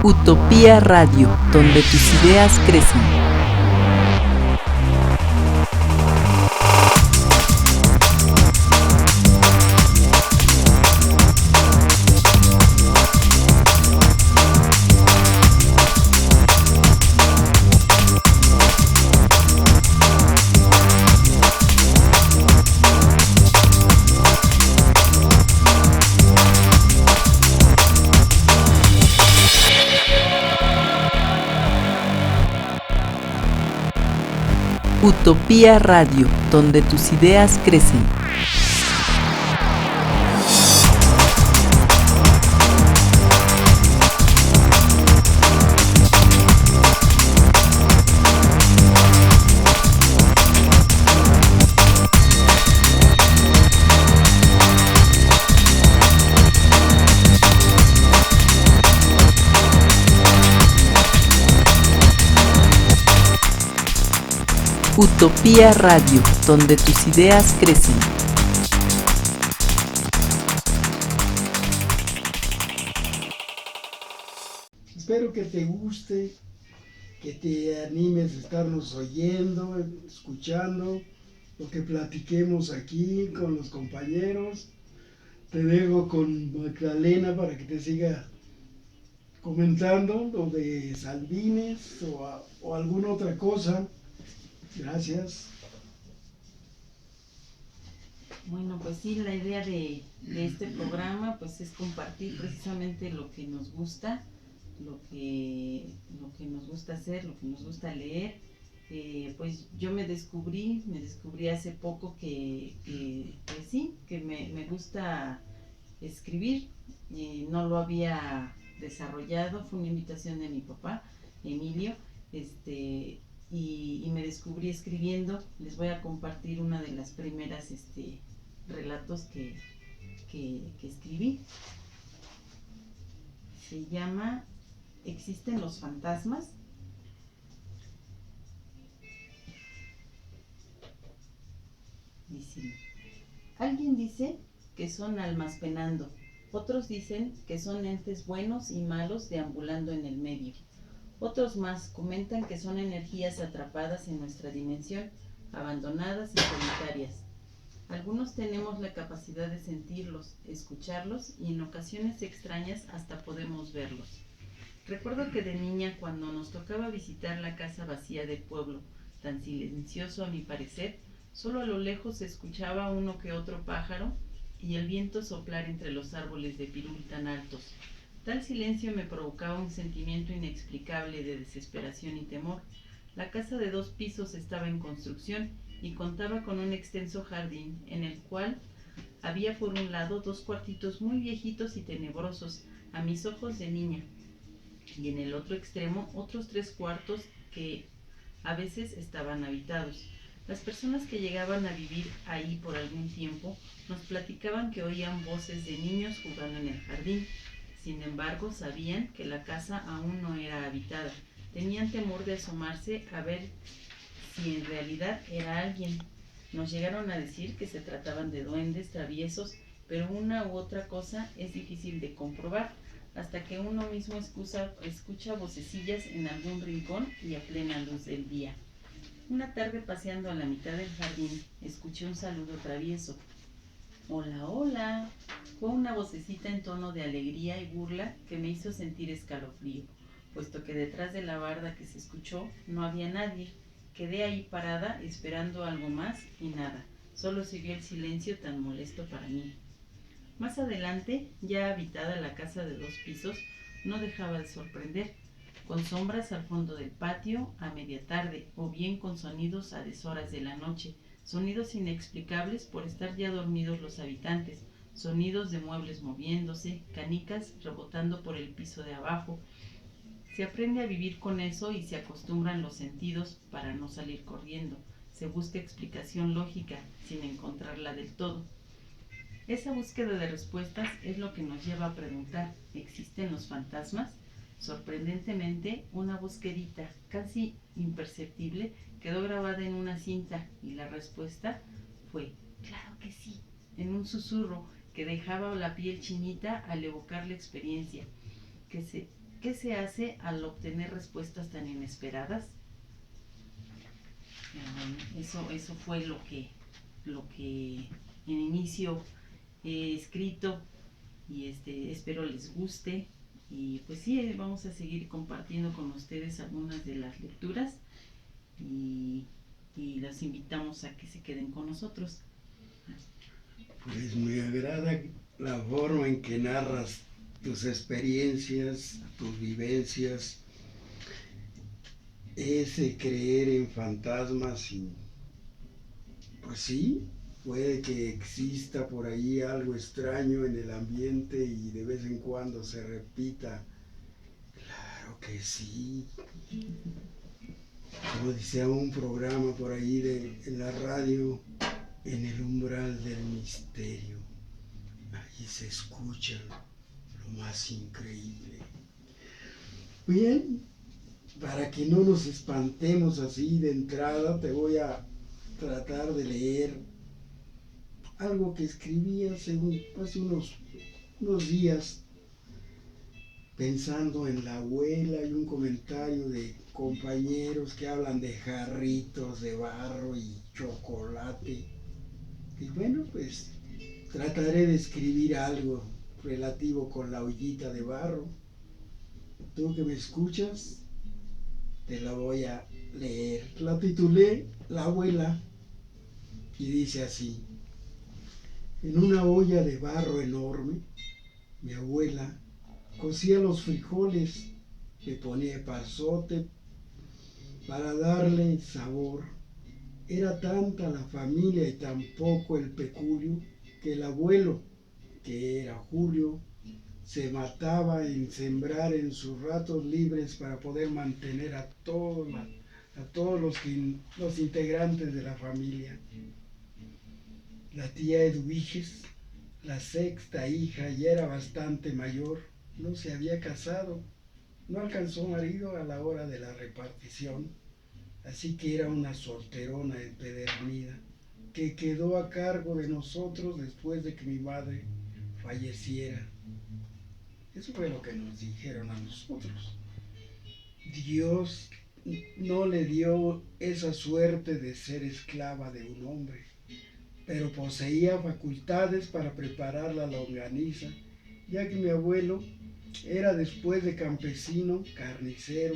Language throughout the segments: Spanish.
Utopía Radio, donde tus ideas crecen. Utopía Radio, donde tus ideas crecen. Utopía Radio, donde tus ideas crecen. Espero que te guste, que te animes a estarnos oyendo, escuchando lo que platiquemos aquí con los compañeros. Te dejo con Magdalena para que te siga comentando lo de Salvines o alguna otra cosa. Gracias. Bueno, pues sí, la idea de este programa pues es compartir precisamente lo que nos gusta, lo que nos gusta hacer, lo que nos gusta leer. Pues yo me descubrí hace poco que me gusta escribir, y no lo había desarrollado. Fue una invitación de mi papá, Emilio, y me descubrí escribiendo. Les voy a compartir una de las primeras relatos que escribí. Se llama ¿Existen los fantasmas? Dice: alguien dice que son almas penando, otros dicen que son entes buenos y malos deambulando en el medio. Otros más comentan que son energías atrapadas en nuestra dimensión, abandonadas y solitarias. Algunos tenemos la capacidad de sentirlos, escucharlos y en ocasiones extrañas hasta podemos verlos. Recuerdo que de niña, cuando nos tocaba visitar la casa vacía del pueblo, tan silencioso a mi parecer, solo a lo lejos se escuchaba uno que otro pájaro y el viento soplar entre los árboles de pirul tan altos. Tal silencio me provocaba un sentimiento inexplicable de desesperación y temor. La casa de 2 pisos estaba en construcción y contaba con un extenso jardín en el cual había por un lado 2 cuartitos muy viejitos y tenebrosos a mis ojos de niña, y en el otro extremo otros 3 cuartos que a veces estaban habitados. Las personas que llegaban a vivir ahí por algún tiempo nos platicaban que oían voces de niños jugando en el jardín. Sin embargo, sabían que la casa aún no era habitada. Tenían temor de asomarse a ver si en realidad era alguien. Nos llegaron a decir que se trataban de duendes traviesos, pero una u otra cosa es difícil de comprobar, hasta que uno mismo escucha vocecillas en algún rincón y a plena luz del día. Una tarde, paseando a la mitad del jardín, escuché un saludo travieso. «Hola, hola», fue una vocecita en tono de alegría y burla que me hizo sentir escalofrío, puesto que detrás de la barda que se escuchó no había nadie. Quedé ahí parada esperando algo más y nada, solo siguió el silencio tan molesto para mí. Más adelante, ya habitada la casa de 2 pisos, no dejaba de sorprender, con sombras al fondo del patio a media tarde, o bien con sonidos a deshoras de la noche, sonidos inexplicables por estar ya dormidos los habitantes, sonidos de muebles moviéndose, canicas rebotando por el piso de abajo. Se aprende a vivir con eso y se acostumbran los sentidos para no salir corriendo. Se busca explicación lógica sin encontrarla del todo. Esa búsqueda de respuestas es lo que nos lleva a preguntar: ¿existen los fantasmas? Sorprendentemente, una voz quedita, casi imperceptible, quedó grabada en una cinta y la respuesta fue, claro que sí, en un susurro que dejaba la piel chinita al evocar la experiencia. ¿Qué se hace al obtener respuestas tan inesperadas? Eso fue lo que en inicio he escrito y espero les guste. Y pues sí, vamos a seguir compartiendo con ustedes algunas de las lecturas y los invitamos a que se queden con nosotros. Pues me agrada la forma en que narras tus experiencias, tus vivencias, ese creer en fantasmas y pues sí, puede que exista por ahí algo extraño en el ambiente y de vez en cuando se repita. Claro que sí. Como decía un programa por ahí en la radio, en el umbral del misterio, ahí se escucha lo más increíble. Bien, para que no nos espantemos así de entrada, te voy a tratar de leer algo que escribí hace unos días, pensando en la abuela y un comentario de compañeros que hablan de jarritos de barro y chocolate. Y bueno, pues trataré de escribir algo relativo con la ollita de barro. Tú que me escuchas, te la voy a leer. La titulé La abuela y dice así: en una olla de barro enorme, mi abuela cocía los frijoles, le ponía epazote para darle sabor. Era tanta la familia y tan poco el peculio que el abuelo, que era Julio, se mataba en sembrar en sus ratos libres para poder mantener a todos los integrantes de la familia. La tía Eduviges, la sexta hija, ya era bastante mayor, no se había casado, no alcanzó marido a la hora de la repartición, así que era una solterona empedernida, que quedó a cargo de nosotros después de que mi madre falleciera. Eso fue lo que nos dijeron a nosotros. Dios no le dio esa suerte de ser esclava de un hombre, pero poseía facultades para preparar la longaniza, ya que mi abuelo era, después de campesino, carnicero,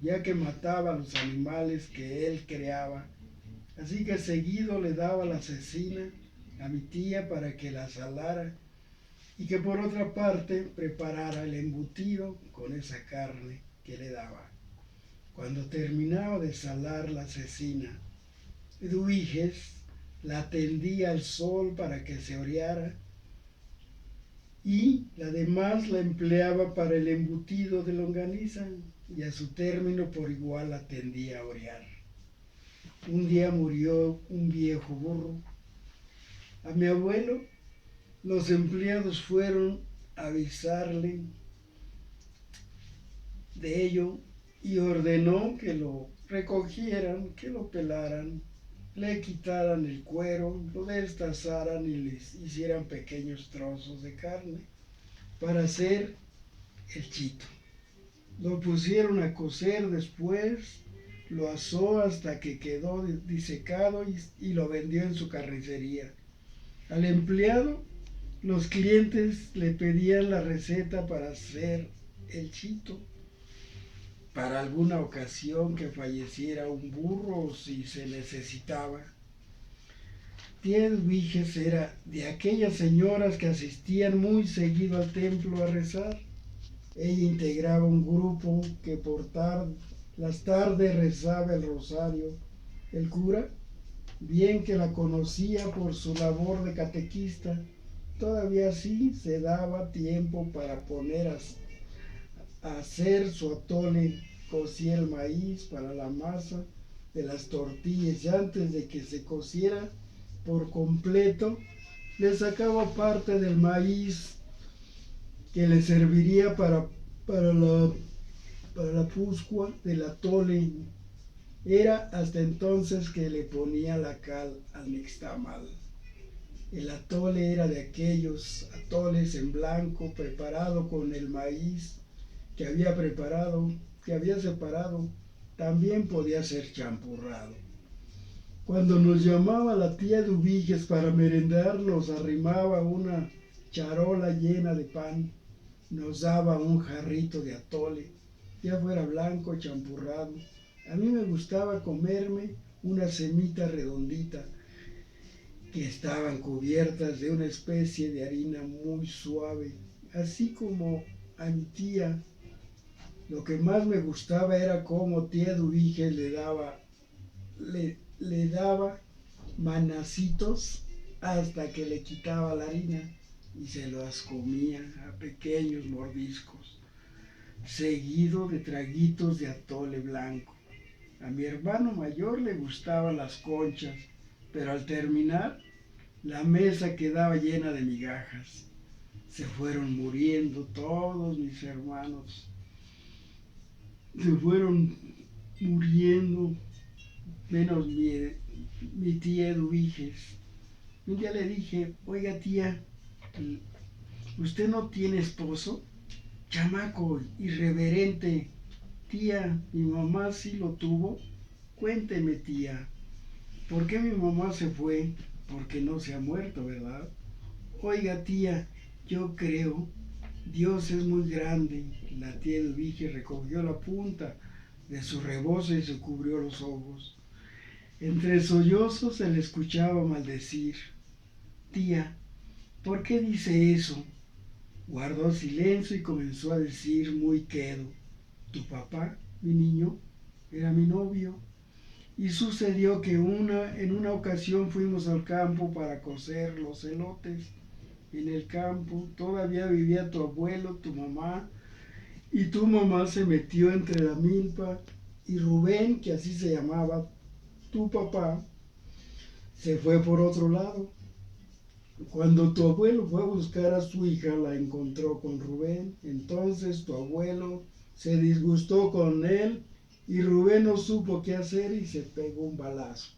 ya que mataba los animales que él creaba. Así que seguido le daba la cecina a mi tía para que la salara y que por otra parte preparara el embutido con esa carne que le daba. Cuando terminaba de salar la cecina, Eduviges la tendía al sol para que se oreara y la demás la empleaba para el embutido de longaniza y a su término por igual la tendía a orear. Un día murió un viejo burro. A mi abuelo los empleados fueron a avisarle de ello y ordenó que lo recogieran, que lo pelaran, le quitaran el cuero, lo destazaran y les hicieran pequeños trozos de carne para hacer el chito. Lo pusieron a cocer después, lo asó hasta que quedó disecado y lo vendió en su carnicería. Al empleado, los clientes le pedían la receta para hacer el chito. Para alguna ocasión que falleciera un burro o si se necesitaba. Tía Eduviges era de aquellas señoras que asistían muy seguido al templo a rezar. Ella integraba un grupo que por las tardes rezaba el rosario. El cura, bien que la conocía por su labor de catequista, todavía así se daba tiempo para poner a hacer su atole, cocía el maíz para la masa de las tortillas y antes de que se cociera por completo, le sacaba parte del maíz que le serviría para la puscua del atole Era hasta entonces que le ponía la cal al nixtamal. El atole era de aquellos atoles en blanco preparado con el maíz que había preparado, que había separado. También podía ser champurrado. Cuando nos llamaba la tía Dubiges para merendar, nos arrimaba una charola llena de pan, nos daba un jarrito de atole, ya fuera blanco o champurrado. A mí me gustaba comerme unas semitas redonditas que estaban cubiertas de una especie de harina muy suave, así como a mi tía. Lo que más me gustaba era cómo tía Dubiges le daba manacitos hasta que le quitaba la harina y se las comía a pequeños mordiscos, seguido de traguitos de atole blanco. A mi hermano mayor le gustaban las conchas, pero al terminar la mesa quedaba llena de migajas. Se fueron muriendo todos mis hermanos, se fueron muriendo, menos mi tía Eduviges. Un día le dije, oiga tía, ¿usted no tiene esposo? Chamaco, irreverente. Tía, mi mamá sí lo tuvo. Cuénteme, tía, ¿por qué mi mamá se fue? Porque no se ha muerto, ¿verdad? Oiga, tía, yo creo, Dios es muy grande. La tía Eduviges recogió la punta de su rebozo y se cubrió los ojos. Entre sollozos se le escuchaba maldecir. Tía, ¿por qué dice eso? Guardó silencio y comenzó a decir muy quedo. Tu papá, mi niño, era mi novio. Y sucedió que en una ocasión fuimos al campo para cocer los elotes. En el campo todavía vivía tu abuelo, tu mamá, y tu mamá se metió entre la milpa y Rubén, que así se llamaba tu papá, se fue por otro lado. Cuando tu abuelo fue a buscar a su hija, la encontró con Rubén. Entonces tu abuelo se disgustó con él y Rubén no supo qué hacer y se pegó un balazo.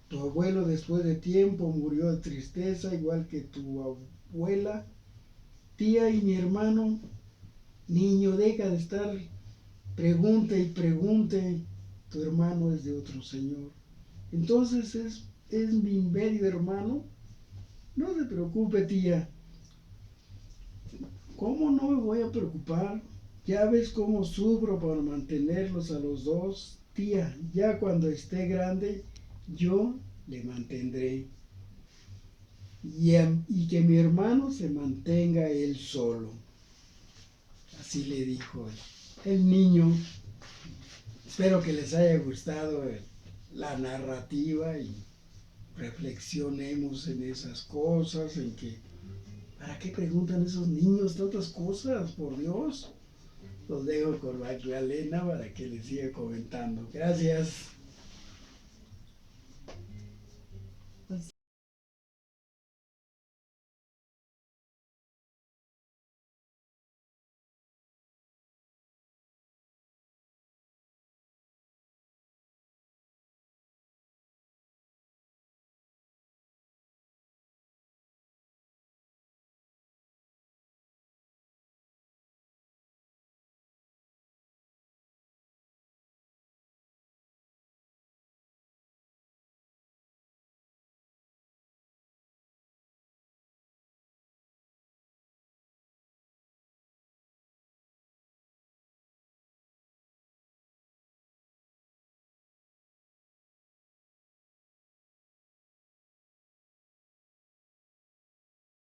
Tu abuelo después de tiempo murió de tristeza, igual que tu abuela. Tía y mi hermano, niño, deja de estar pregunte y pregunte. Tu hermano es de otro señor. Entonces es mi medio hermano. No se preocupe, tía. ¿Cómo no me voy a preocupar? Ya ves cómo sufro para mantenerlos a los dos. Tía, ya cuando esté grande, yo le mantendré. Y que mi hermano se mantenga él solo. Así le dijo el niño. Espero que les haya gustado la narrativa y reflexionemos en esas cosas, en que, ¿para qué preguntan esos niños tantas cosas? Por Dios. Los dejo con Magdalena para que les siga comentando. Gracias.